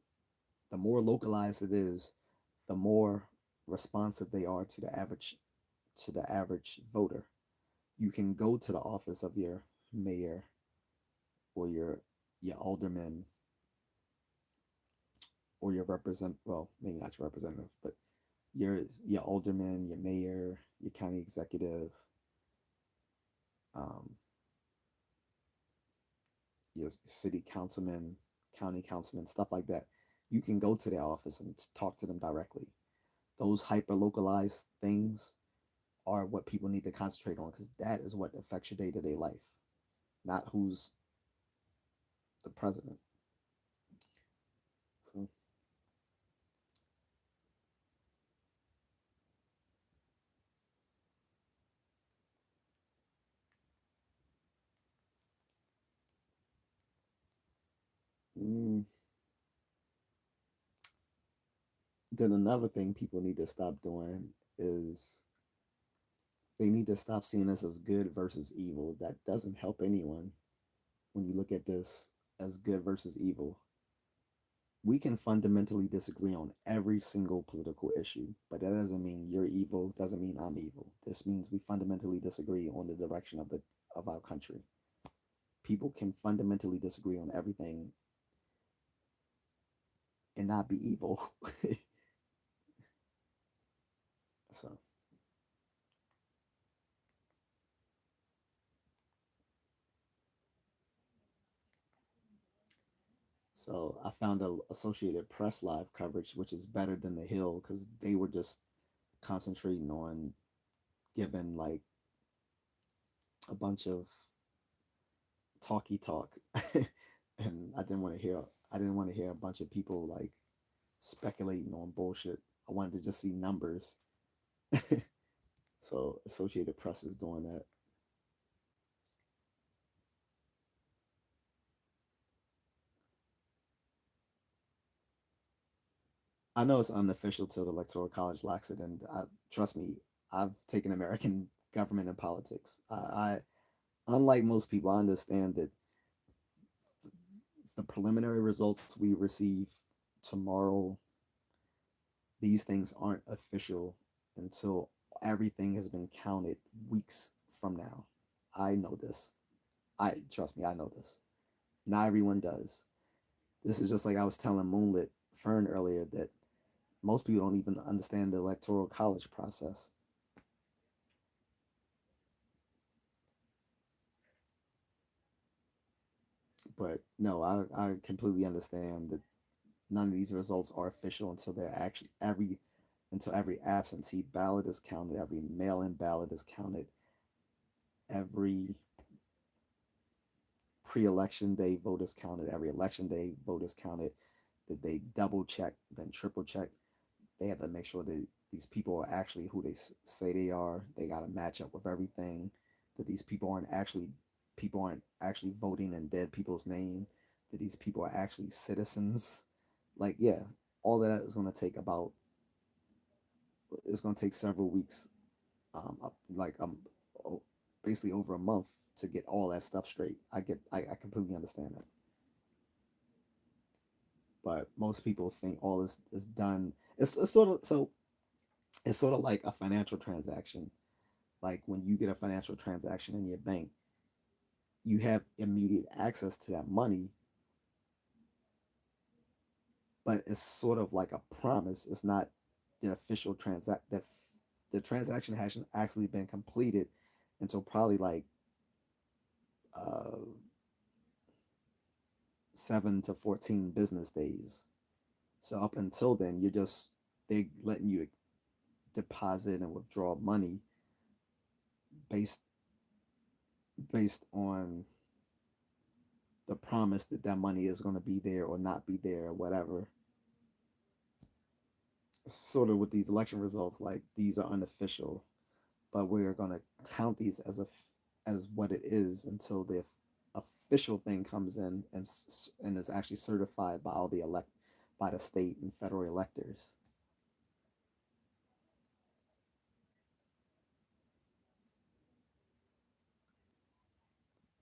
the more localized it is, the more responsive they are to the average voter. You can go to the office of your mayor or your alderman or your maybe not your representative, but your alderman, your mayor, your county executive, um, your city councilman, county councilman, stuff like that. You can go to their office and talk to them directly. Those hyper localized things are what people need to concentrate on because that is what affects your day to day life, not who's the president. So, mm, then another thing people need to stop doing is they need to stop seeing this as good versus evil. That doesn't help anyone when you look at this as good versus evil. We can fundamentally disagree on every single political issue, but that doesn't mean you're evil, doesn't mean I'm evil. This means we fundamentally disagree on the direction of our country. People can fundamentally disagree on everything and not be evil. so so I found a Associated Press live coverage, which is better than the Hill because they were just concentrating on giving like a bunch of talky talk, and I didn't want to hear a bunch of people like speculating on bullshit. I wanted to just see numbers. So Associated Press is doing that. I know it's unofficial till the Electoral College lacks it, and trust me, I've taken American government and politics. Unlike most people, I understand that the preliminary results we receive tomorrow, these things aren't official until everything has been counted weeks from now. I know this. I trust me, I know this. Not everyone does. This is just like I was telling Moonlit Fern earlier that most people don't even understand the electoral college process. But no, I completely understand that none of these results are official until they're actually every absentee ballot is counted, every mail-in ballot is counted, every pre-election day vote is counted, every election day vote is counted. That they double check, then triple check. They have to make sure that these people are actually who they say they are. They got to match up with everything. That these people aren't actually voting in dead people's name. That these people are actually citizens. Like yeah, all of that is going to take about it's going to take several weeks, like basically over a month to get all that stuff straight. I completely understand that, but most people think all this is done. It's sort of so it's sort of like a financial transaction. Like when you get a financial transaction in your bank, you have immediate access to that money, but it's sort of like a promise. It's not the official transact. The transaction hasn't actually been completed until probably like 7 to 14 business days. So up until then, you're just they letting you deposit and withdraw money based based on the promise that that money is going to be there or not be there or whatever. Sort of with these election results, like these are unofficial, but we're going to count these as what it is until the official thing comes in and is actually certified by all the elect by the state and federal electors.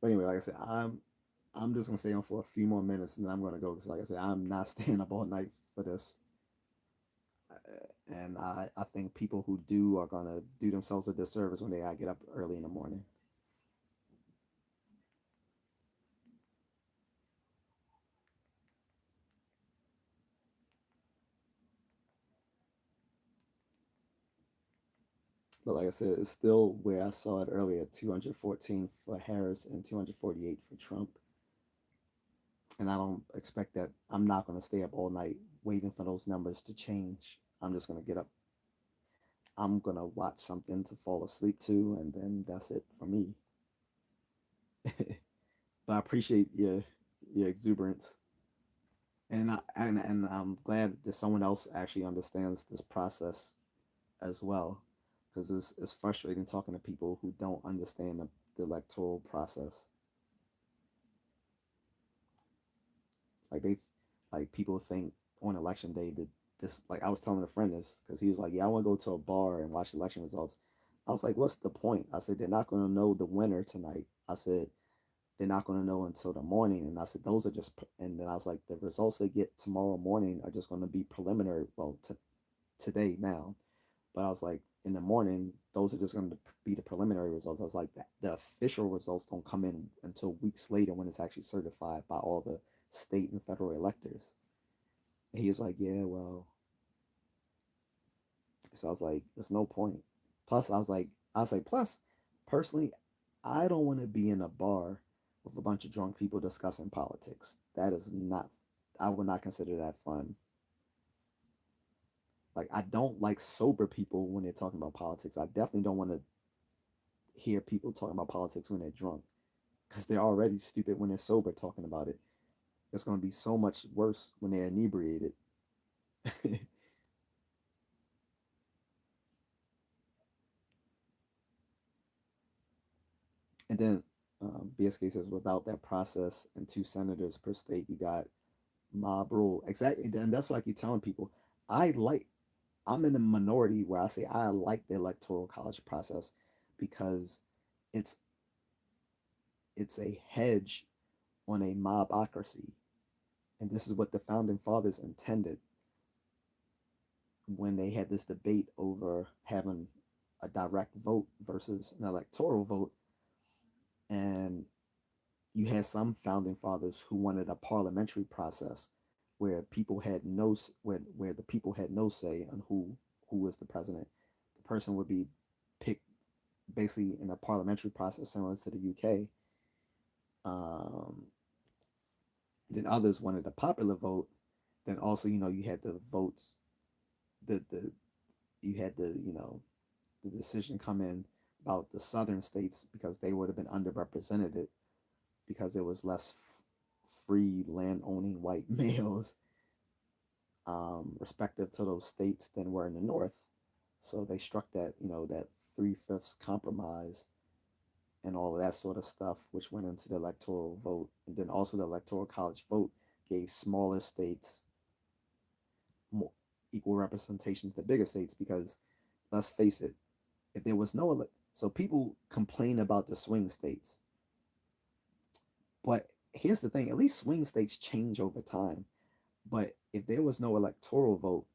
But anyway, like I said, I'm just gonna stay on for a few more minutes and then I'm gonna go because, like I said, I'm not staying up all night for this. And I think people who do are gonna do themselves a disservice when they gotta get up early in the morning. But like I said, it's still where I saw it earlier: 214 for Harris and 248 for Trump. And I don't expect that. I'm not gonna stay up all night waiting for those numbers to change. I'm just gonna get up. I'm gonna watch something to fall asleep to, and then that's it for me. But I appreciate your exuberance, and I'm glad that someone else actually understands this process as well, because it's frustrating talking to people who don't understand the electoral process. Like they like people think on election day that this like I was telling a friend this because he was like, yeah, I want to go to a bar and watch election results. I was like, what's the point? I said they're not going to know the winner tonight. I said they're not going to know until the morning. And I said, those are just, and then I was like, the results they get tomorrow morning are just going to be preliminary. Well, today now, but I was like, in the morning, those are just going to be the preliminary results. I was like, the official results don't come in until weeks later when it's actually certified by all the state and federal electors. And he was like, yeah, well, so I was like, there's no point. Plus, plus, personally, I don't want to be in a bar with a bunch of drunk people discussing politics. That is not, I would not consider that fun. Like, I don't like sober people when they're talking about politics. I definitely don't want to hear people talking about politics when they're drunk because they're already stupid when they're sober talking about it. It's going to be so much worse when they're inebriated. And then BSK says without that process and two senators per state, you got mob rule. Exactly. And that's what I keep telling people. I like, I'm in the minority where I say I like the electoral college process because it's it's a hedge on a mobocracy. And this is what the founding fathers intended when they had this debate over having a direct vote versus an electoral vote. And you had some founding fathers who wanted a parliamentary process where people had no where the people had no say on who was the president. The person would be picked basically in a parliamentary process similar to the UK. Um, then others wanted a popular vote. Then also, you had the votes, the you had the decision come in about the southern states because they would have been underrepresented because there was less free land owning white males respective to those states than were in the north. So they struck that 3/5 compromise and all of that sort of stuff, which went into the electoral vote. And then also the electoral college vote gave smaller states more equal representation to the bigger states because let's face it, if there was no so people complain about the swing states, but here's the thing: at least swing states change over time. But if there was no electoral vote,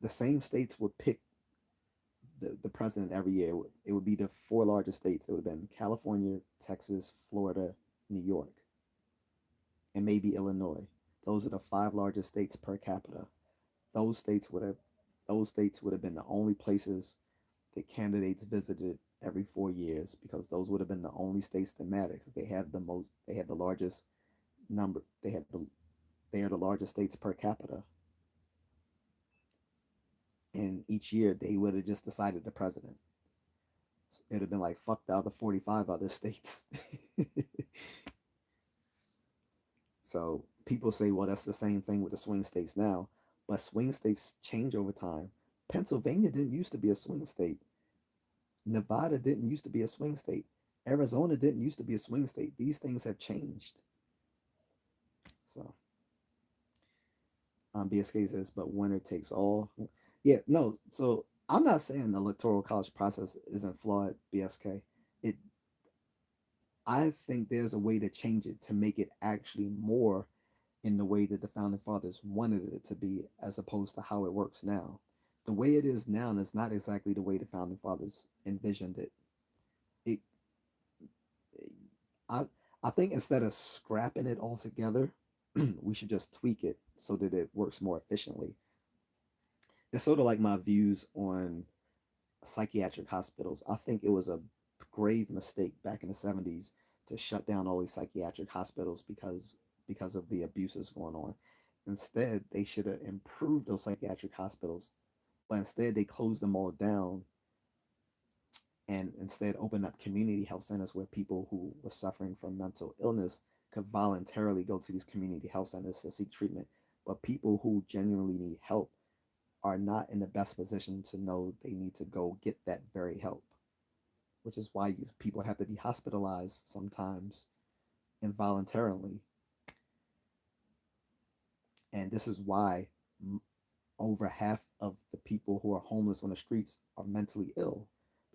the same states would pick the president every year. It would be the four largest states. It would have been California, Texas, Florida, New York, and maybe Illinois. Those are the five largest states per capita. Those states would have those states would have been the only places that candidates visited every 4 years because those would have been the only states that matter because they have the largest number they are the largest states per capita, and each year they would have just decided the president. So it would have been like fuck the other 45 other states. So people say, well, that's the same thing with the swing states now, but swing states change over time. Pennsylvania didn't used to be a swing state. Nevada didn't used to be a swing state. Arizona didn't used to be a swing state. These things have changed. So BSK says, but winner takes all. Yeah, no. So I'm not saying the electoral college process isn't flawed, BSK. It, I think there's a way to change it to make it actually more in the way that the founding fathers wanted it to be, as opposed to how it works now. The way it is now is not exactly the way the founding fathers envisioned it. It, I, I think instead of scrapping it altogether, we should just tweak it so that it works more efficiently. It's sort of like my views on psychiatric hospitals. I think it was a grave mistake back in the 70s to shut down all these psychiatric hospitals because of the abuses going on. Instead, they should have improved those psychiatric hospitals, but instead they closed them all down and instead opened up community health centers where people who were suffering from mental illness could voluntarily go to these community health centers to seek treatment. But people who genuinely need help are not in the best position to know they need to go get that very help, which is why people have to be hospitalized sometimes involuntarily. And this is why over half of the people who are homeless on the streets are mentally ill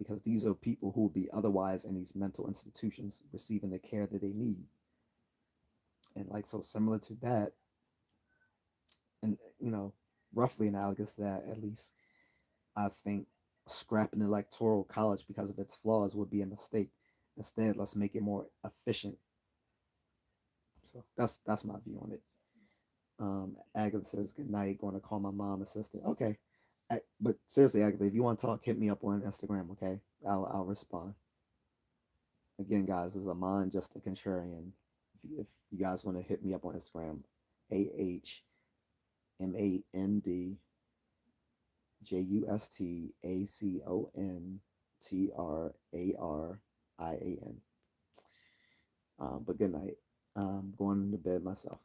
because these are people who will be otherwise in these mental institutions receiving the care that they need. And like, so similar to that, and roughly analogous to that, at least, I think scrapping the electoral college because of its flaws would be a mistake. Instead, let's make it more efficient. So that's my view on it. Agatha says good night. Going to call my mom assistant. Okay, but seriously, Agatha, if you want to talk, hit me up on Instagram. Okay, I'll respond. Again, guys, this is Amon, Just A Contrarian. If you guys want to hit me up on Instagram, AHMANDJUSTACONTRARIAN. But good night. Going to bed myself.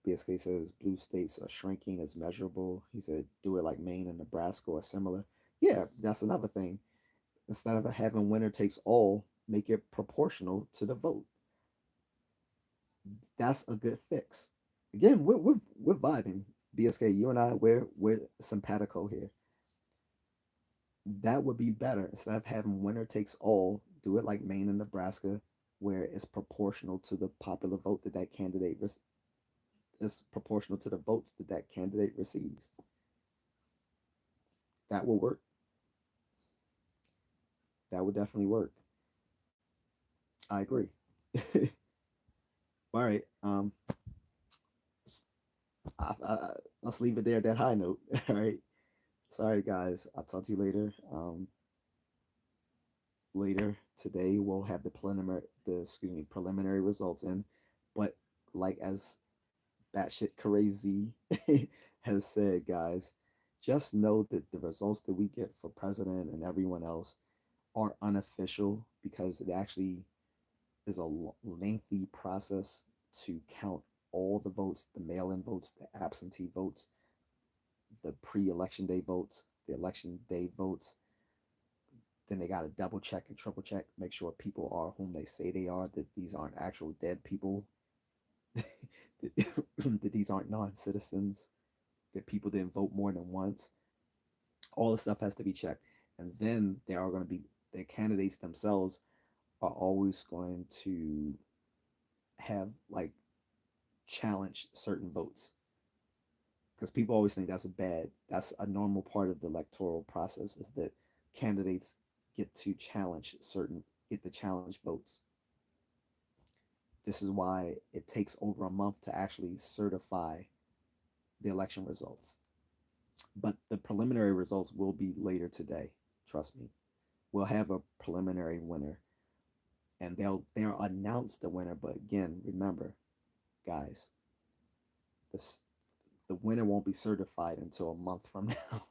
BSK says blue states are shrinking as measurable. He said do it like Maine and Nebraska or similar. Yeah, that's another thing. Instead of having winner takes all, make it proportional to the vote. That's a good fix. Again, we're vibing. BSK, you and I, we're simpatico here. That would be better. Instead of having winner takes all, do it like Maine and Nebraska, where it's proportional to the popular vote that candidate is proportional to the votes that candidate receives. That will work. That would definitely work. I agree. All right. Let's leave it there at that high note. All right. Sorry, guys. I'll talk to you later. Later today, we'll have preliminary results in. But like as batshit crazy has said, guys, just know that the results that we get for president and everyone else are unofficial because it actually is a lengthy process to count all the votes, the mail-in votes, the absentee votes, the pre-election day votes, the election day votes. Then they got to double check and triple check, make sure people are whom they say they are, that these aren't actual dead people, that these aren't non-citizens, that people didn't vote more than once. All the stuff has to be checked. And then there are going to be the candidates themselves are always going to have like challenge certain votes because people always think that's a normal part of the electoral process is that candidates get to challenge votes. This is why it takes over a month to actually certify the election results. But the preliminary results will be later today. Trust me. We'll have a preliminary winner and they'll announce the winner. But again, remember, guys, this the winner won't be certified until a month from now.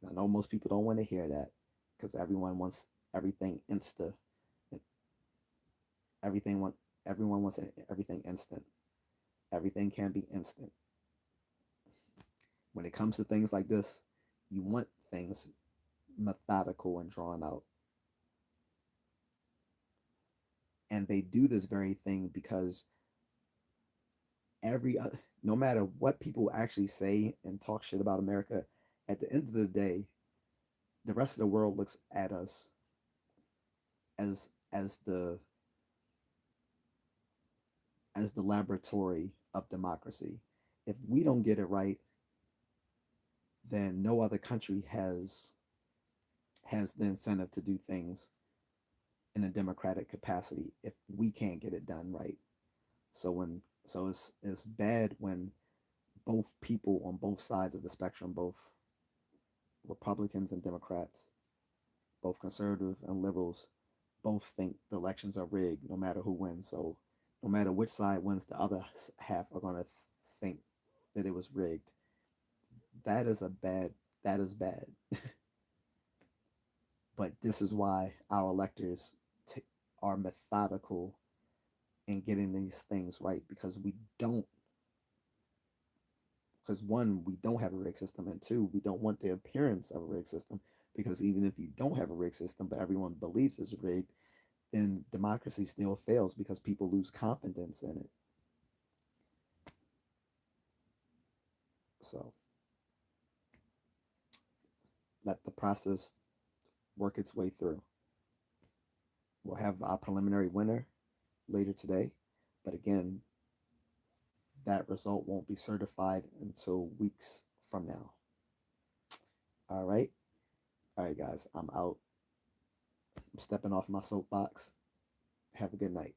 I know most people don't want to hear that because everyone wants everything insta. Everything want everyone wants everything instant. Everything can be instant. When it comes to things like this, you want things methodical and drawn out. And they do this very thing because no matter what people actually say and talk shit about America, at the end of the day, the rest of the world looks at us as the laboratory of democracy. If we don't get it right, then no other country has the incentive to do things in a democratic capacity if we can't get it done right. So it's bad when both people on both sides of the spectrum, both Republicans and Democrats, both conservative and liberals, both think the elections are rigged no matter who wins. So no matter which side wins, the other half are going to think that it was rigged. That is bad. But this is why our electors are methodical in getting these things right because one, we don't have a rigged system, and two, we don't want the appearance of a rigged system because even if you don't have a rigged system but everyone believes it's rigged, then democracy still fails because people lose confidence in it. So let the process work its way through. We'll have our preliminary winner later today, but again, that result won't be certified until weeks from now. All right. All right, guys, I'm out. I'm stepping off my soapbox. Have a good night.